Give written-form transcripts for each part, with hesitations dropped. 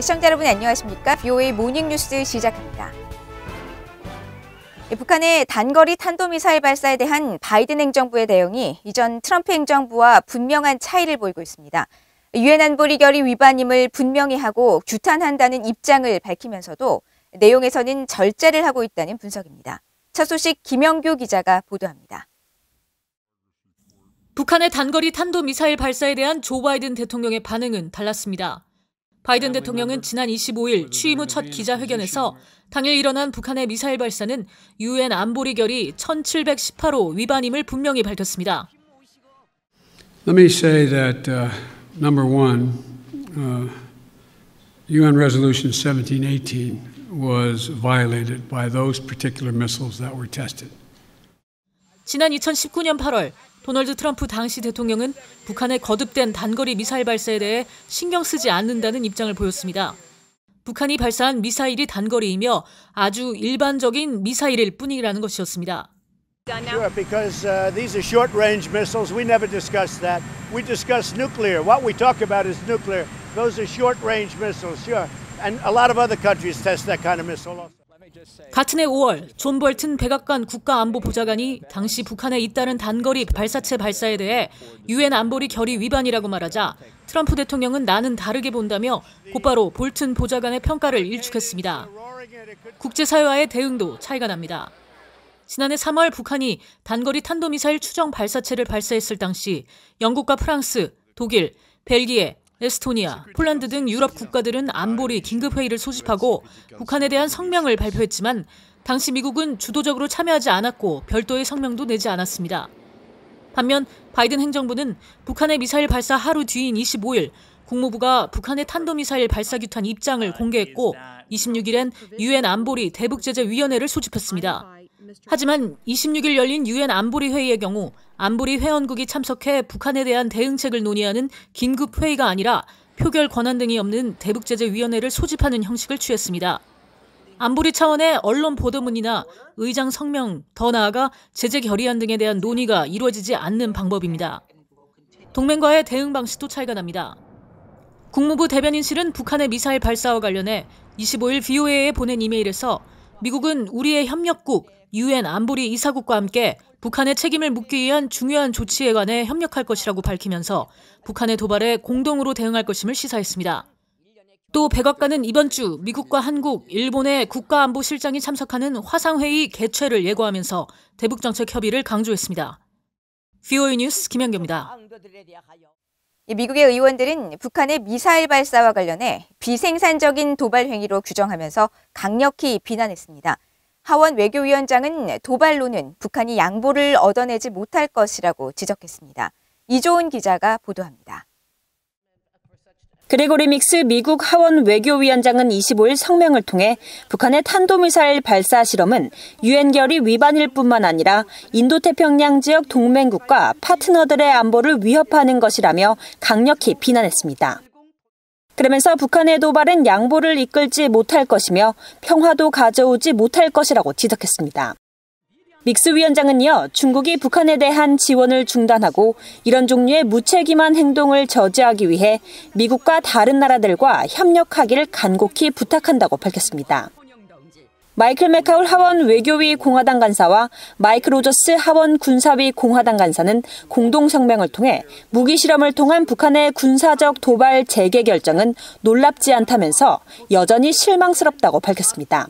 시청자 여러분 안녕하십니까? BOA 모닝뉴스 시작합니다. 북한의 단거리 탄도미사일 발사에 대한 바이든 행정부의 대응이 이전 트럼프 행정부와 분명한 차이를 보이고 있습니다. 유엔 안보리 결의 위반임을 분명히 하고 규탄한다는 입장을 밝히면서도 내용에서는 절제를 하고 있다는 분석입니다. 첫 소식 김영규 기자가 보도합니다. 북한의 단거리 탄도미사일 발사에 대한 조 바이든 대통령의 반응은 달랐습니다. 바이든 대통령은 지난 25일 취임 후 첫 기자회견에서 당일 일어난 북한의 미사일 발사는 유엔 안보리 결의 1718호 위반임을 분명히 밝혔습니다. Let me say that number one, UN Resolution 1718 was violated by those particular missiles that were tested. 지난 2019년 8월 도널드 트럼프 당시 대통령은 북한의 거듭된 단거리 미사일 발사에 대해 신경 쓰지 않는다는 입장을 보였습니다. 북한이 발사한 미사일이 단거리이며 아주 일반적인 미사일일 뿐이라는 것이었습니다. Sure, because these are short-range missiles. We never discuss that. We discuss nuclear. What we talk about is nuclear. Those are short-range missiles, sure. And a lot of other countries test that kind of missile also. 같은 해 5월 존 볼튼 백악관 국가안보보좌관이 당시 북한의 잇따른 단거리 발사체 발사에 대해 유엔 안보리 결의 위반이라고 말하자 트럼프 대통령은 나는 다르게 본다며 곧바로 볼튼 보좌관의 평가를 일축했습니다. 국제사회와의 대응도 차이가 납니다. 지난해 3월 북한이 단거리 탄도미사일 추정 발사체를 발사했을 당시 영국과 프랑스, 독일, 벨기에, 에스토니아, 폴란드 등 유럽 국가들은 안보리 긴급회의를 소집하고 북한에 대한 성명을 발표했지만 당시 미국은 주도적으로 참여하지 않았고 별도의 성명도 내지 않았습니다. 반면 바이든 행정부는 북한의 미사일 발사 하루 뒤인 25일 국무부가 북한의 탄도미사일 발사 규탄 입장을 공개했고 26일엔 유엔 안보리 대북제재위원회를 소집했습니다. 하지만 26일 열린 유엔 안보리 회의의 경우 안보리 회원국이 참석해 북한에 대한 대응책을 논의하는 긴급 회의가 아니라 표결 권한 등이 없는 대북제재위원회를 소집하는 형식을 취했습니다. 안보리 차원의 언론 보도문이나 의장 성명, 더 나아가 제재 결의안 등에 대한 논의가 이루어지지 않는 방법입니다. 동맹과의 대응 방식도 차이가 납니다. 국무부 대변인실은 북한의 미사일 발사와 관련해 25일 BOA에 보낸 이메일에서 미국은 우리의 협력국, 유엔 안보리 이사국과 함께 북한의 책임을 묻기 위한 중요한 조치에 관해 협력할 것이라고 밝히면서 북한의 도발에 공동으로 대응할 것임을 시사했습니다. 또 백악관은 이번 주 미국과 한국, 일본의 국가안보실장이 참석하는 화상회의 개최를 예고하면서 대북정책 협의를 강조했습니다. BOA 뉴스 김현규입니다. 미국의 의원들은 북한의 미사일 발사와 관련해 비생산적인 도발 행위로 규정하면서 강력히 비난했습니다. 하원 외교위원장은 도발로는 북한이 양보를 얻어내지 못할 것이라고 지적했습니다. 이조은 기자가 보도합니다. 그레고리 믹스 미국 하원 외교위원장은 25일 성명을 통해 북한의 탄도미사일 발사 실험은 유엔 결의 위반일 뿐만 아니라 인도태평양 지역 동맹국과 파트너들의 안보를 위협하는 것이라며 강력히 비난했습니다. 그러면서 북한의 도발은 양보를 이끌지 못할 것이며 평화도 가져오지 못할 것이라고 지적했습니다. 믹스 위원장은요, 중국이 북한에 대한 지원을 중단하고 이런 종류의 무책임한 행동을 저지하기 위해 미국과 다른 나라들과 협력하기를 간곡히 부탁한다고 밝혔습니다. 마이클 맥카울 하원 외교위 공화당 간사와 마이크 로저스 하원 군사위 공화당 간사는 공동 성명을 통해 무기 실험을 통한 북한의 군사적 도발 재개 결정은 놀랍지 않다면서 여전히 실망스럽다고 밝혔습니다.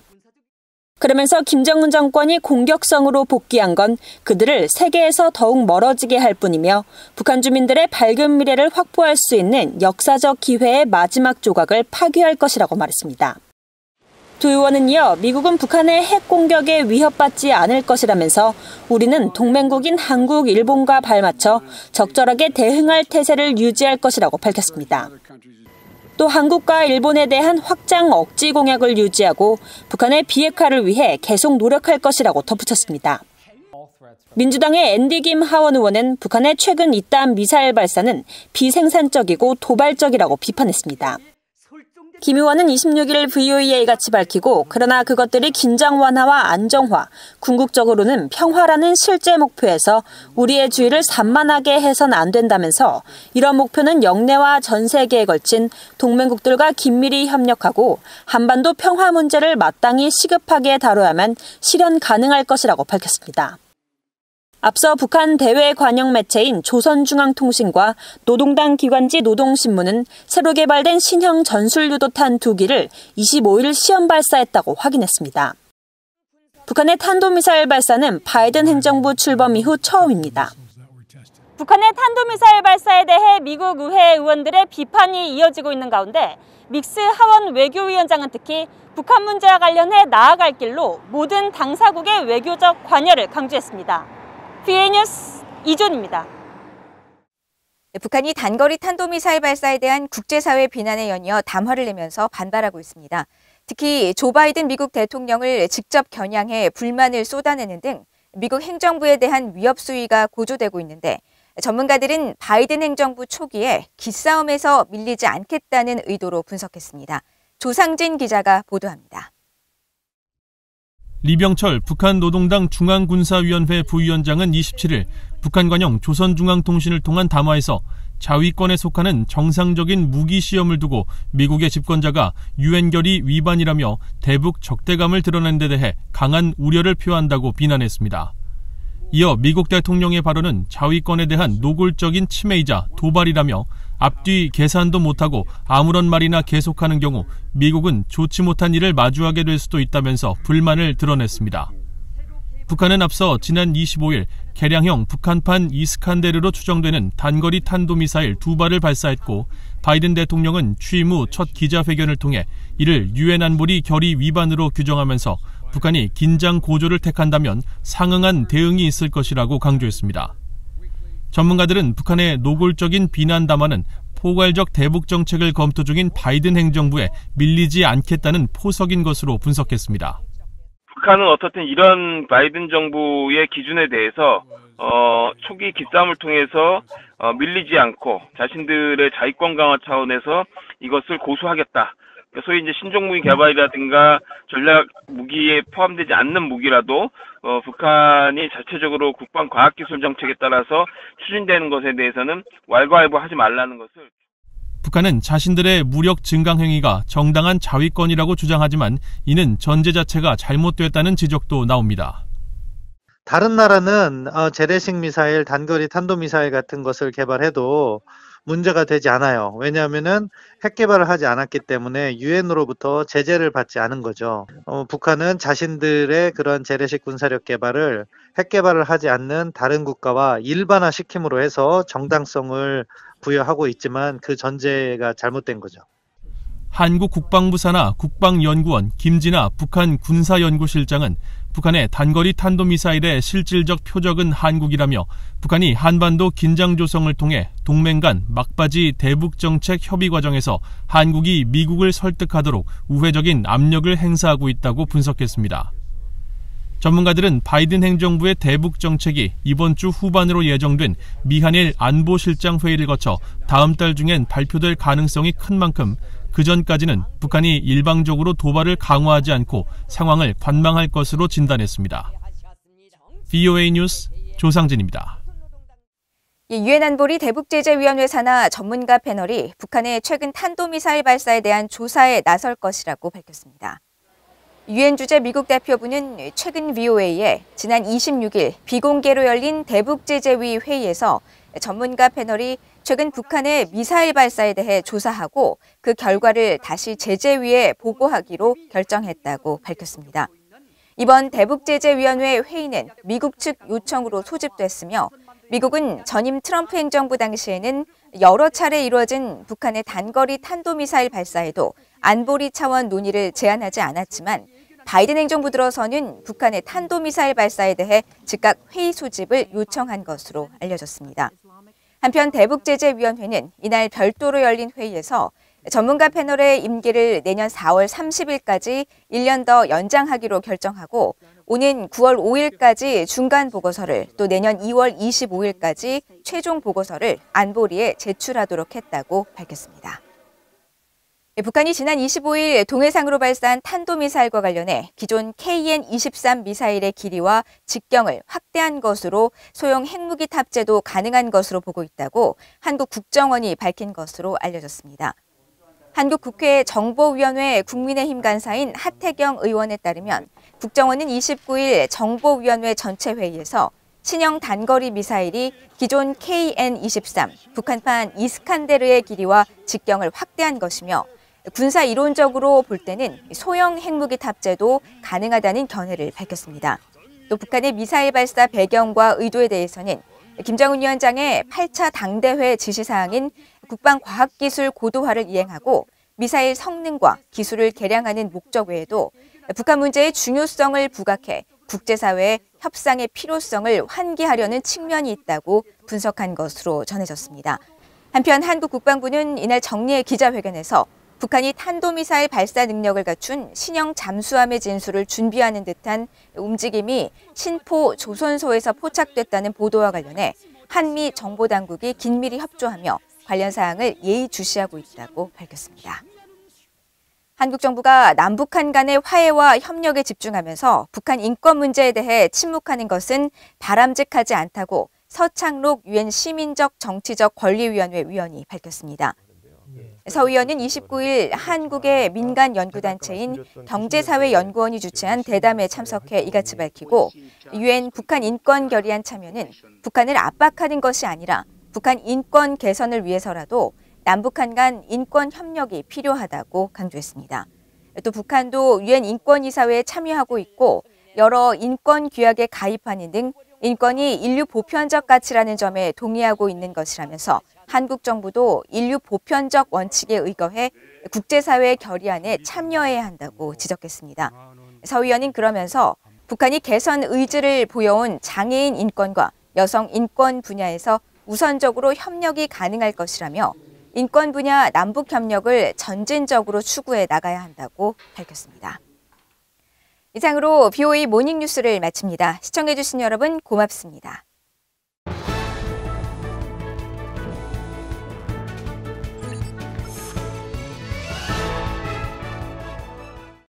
그러면서 김정은 정권이 공격성으로 복귀한 건 그들을 세계에서 더욱 멀어지게 할 뿐이며 북한 주민들의 밝은 미래를 확보할 수 있는 역사적 기회의 마지막 조각을 파괴할 것이라고 말했습니다. 두 의원은요, 미국은 북한의 핵 공격에 위협받지 않을 것이라면서 우리는 동맹국인 한국, 일본과 발맞춰 적절하게 대응할 태세를 유지할 것이라고 밝혔습니다. 또 한국과 일본에 대한 확장 억지 공약을 유지하고 북한의 비핵화를 위해 계속 노력할 것이라고 덧붙였습니다. 민주당의 앤디 김 하원 의원은 북한의 최근 잇따른 미사일 발사는 비생산적이고 도발적이라고 비판했습니다. 김 의원은 26일 VOA에 같이 밝히고 그러나 그것들이 긴장 완화와 안정화, 궁극적으로는 평화라는 실제 목표에서 우리의 주의를 산만하게 해선 안 된다면서 이런 목표는 영내와 전 세계에 걸친 동맹국들과 긴밀히 협력하고 한반도 평화 문제를 마땅히 시급하게 다뤄야만 실현 가능할 것이라고 밝혔습니다. 앞서 북한 대외 관영 매체인 조선중앙통신과 노동당 기관지 노동신문은 새로 개발된 신형 전술유도탄 2기를 25일 시험 발사했다고 확인했습니다. 북한의 탄도미사일 발사는 바이든 행정부 출범 이후 처음입니다. 북한의 탄도미사일 발사에 대해 미국 의회 의원들의 비판이 이어지고 있는 가운데 믹스 하원 외교위원장은 특히 북한 문제와 관련해 나아갈 길로 모든 당사국의 외교적 관여를 강조했습니다. VOA 뉴스 이존입니다. 북한이 단거리 탄도미사일 발사에 대한 국제사회 비난에 연이어 담화를 내면서 반발하고 있습니다. 특히 조 바이든 미국 대통령을 직접 겨냥해 불만을 쏟아내는 등 미국 행정부에 대한 위협 수위가 고조되고 있는데 전문가들은 바이든 행정부 초기에 기싸움에서 밀리지 않겠다는 의도로 분석했습니다. 조상진 기자가 보도합니다. 리병철 북한 노동당 중앙군사위원회 부위원장은 27일 북한 관영 조선중앙통신을 통한 담화에서 자위권에 속하는 정상적인 무기 시험을 두고 미국의 집권자가 유엔 결의 위반이라며 대북 적대감을 드러낸 데 대해 강한 우려를 표한다고 비난했습니다. 이어 미국 대통령의 발언은 자위권에 대한 노골적인 침해이자 도발이라며 앞뒤 계산도 못하고 아무런 말이나 계속하는 경우 미국은 좋지 못한 일을 마주하게 될 수도 있다면서 불만을 드러냈습니다. 북한은 앞서 지난 25일 개량형 북한판 이스칸데르로 추정되는 단거리 탄도미사일 2발을 발사했고 바이든 대통령은 취임 후 첫 기자회견을 통해 이를 유엔 안보리 결의 위반으로 규정하면서 북한이 긴장 고조를 택한다면 상응한 대응이 있을 것이라고 강조했습니다. 전문가들은 북한의 노골적인 비난 담화는 포괄적 대북 정책을 검토 중인 바이든 행정부에 밀리지 않겠다는 포석인 것으로 분석했습니다. 북한은 어떻든 이런 바이든 정부의 기준에 대해서 초기 기싸움을 통해서 밀리지 않고 자신들의 자위권 강화 차원에서 이것을 고수하겠다. 소위 이제 신종무기 개발이라든가 전략 무기에 포함되지 않는 무기라도 북한이 자체적으로 국방 과학기술 정책에 따라서 추진되는 것에 대해서는 왈가왈부하지 말라는 것을. 북한은 자신들의 무력 증강 행위가 정당한 자위권이라고 주장하지만 이는 전제 자체가 잘못됐다는 지적도 나옵니다. 다른 나라는 재래식 미사일, 단거리 탄도미사일 같은 것을 개발해도 문제가 되지 않아요. 왜냐하면은 핵 개발을 하지 않았기 때문에 유엔으로부터 제재를 받지 않은 거죠. 북한은 자신들의 그런 재래식 군사력 개발을 핵 개발을 하지 않는 다른 국가와 일반화시킴으로 해서 정당성을 부여하고 있지만 그 전제가 잘못된 거죠. 한국 국방부 산하 국방연구원 김진아 북한 군사연구실장은 북한의 단거리 탄도미사일의 실질적 표적은 한국이라며 북한이 한반도 긴장 조성을 통해 동맹 간 막바지 대북정책 협의 과정에서 한국이 미국을 설득하도록 우회적인 압력을 행사하고 있다고 분석했습니다. 전문가들은 바이든 행정부의 대북 정책이 이번 주 후반으로 예정된 미한일 안보실장 회의를 거쳐 다음 달 중엔 발표될 가능성이 큰 만큼 그 전까지는 북한이 일방적으로 도발을 강화하지 않고 상황을 관망할 것으로 진단했습니다. VOA 뉴스 조상진입니다. 유엔 안보리 대북제재위원회 산하 전문가 패널이 북한의 최근 탄도미사일 발사에 대한 조사에 나설 것이라고 밝혔습니다. 유엔 주재 미국 대표부는 최근 VOA에 지난 26일 비공개로 열린 대북제재위 회의에서 전문가 패널이 최근 북한의 미사일 발사에 대해 조사하고 그 결과를 다시 제재위에 보고하기로 결정했다고 밝혔습니다. 이번 대북제재위원회 회의는 미국 측 요청으로 소집됐으며 미국은 전임 트럼프 행정부 당시에는 여러 차례 이루어진 북한의 단거리 탄도미사일 발사에도 안보리 차원 논의를 제안하지 않았지만 바이든 행정부 들어서는 북한의 탄도미사일 발사에 대해 즉각 회의 소집을 요청한 것으로 알려졌습니다. 한편 대북제재위원회는 이날 별도로 열린 회의에서 전문가 패널의 임기를 내년 4월 30일까지 1년 더 연장하기로 결정하고 오는 9월 5일까지 중간 보고서를 또 내년 2월 25일까지 최종 보고서를 안보리에 제출하도록 했다고 밝혔습니다. 북한이 지난 25일 동해상으로 발사한 탄도미사일과 관련해 기존 KN-23 미사일의 길이와 직경을 확대한 것으로 소형 핵무기 탑재도 가능한 것으로 보고 있다고 한국 국정원이 밝힌 것으로 알려졌습니다. 한국 국회 정보위원회 국민의힘 간사인 하태경 의원에 따르면 국정원은 29일 정보위원회 전체 회의에서 신형 단거리 미사일이 기존 KN-23 북한판 이스칸데르의 길이와 직경을 확대한 것이며 군사 이론적으로 볼 때는 소형 핵무기 탑재도 가능하다는 견해를 밝혔습니다. 또 북한의 미사일 발사 배경과 의도에 대해서는 김정은 위원장의 8차 당대회 지시사항인 국방과학기술 고도화를 이행하고 미사일 성능과 기술을 개량하는 목적 외에도 북한 문제의 중요성을 부각해 국제사회의 협상의 필요성을 환기하려는 측면이 있다고 분석한 것으로 전해졌습니다. 한편 한국 국방부는 이날 정례 기자회견에서 북한이 탄도미사일 발사 능력을 갖춘 신형 잠수함의 진수를 준비하는 듯한 움직임이 신포 조선소에서 포착됐다는 보도와 관련해 한미 정보당국이 긴밀히 협조하며 관련 사항을 예의주시하고 있다고 밝혔습니다. 한국 정부가 남북한 간의 화해와 협력에 집중하면서 북한 인권 문제에 대해 침묵하는 것은 바람직하지 않다고 서창록 유엔 시민적 정치적 권리위원회 위원이 밝혔습니다. 서 위원은 29일 한국의 민간 연구단체인 경제사회연구원이 주최한 대담에 참석해 이같이 밝히고 유엔 북한 인권 결의안 참여는 북한을 압박하는 것이 아니라 북한 인권 개선을 위해서라도 남북한 간 인권 협력이 필요하다고 강조했습니다. 또 북한도 유엔 인권이사회에 참여하고 있고 여러 인권 규약에 가입하는 등 인권이 인류 보편적 가치라는 점에 동의하고 있는 것이라면서 한국 정부도 인류 보편적 원칙에 의거해 국제사회 결의안에 참여해야 한다고 지적했습니다. 서 위원은 그러면서 북한이 개선 의지를 보여온 장애인 인권과 여성 인권 분야에서 우선적으로 협력이 가능할 것이라며 인권 분야 남북 협력을 전진적으로 추구해 나가야 한다고 밝혔습니다. 이상으로 BOA 모닝뉴스를 마칩니다. 시청해주신 여러분 고맙습니다.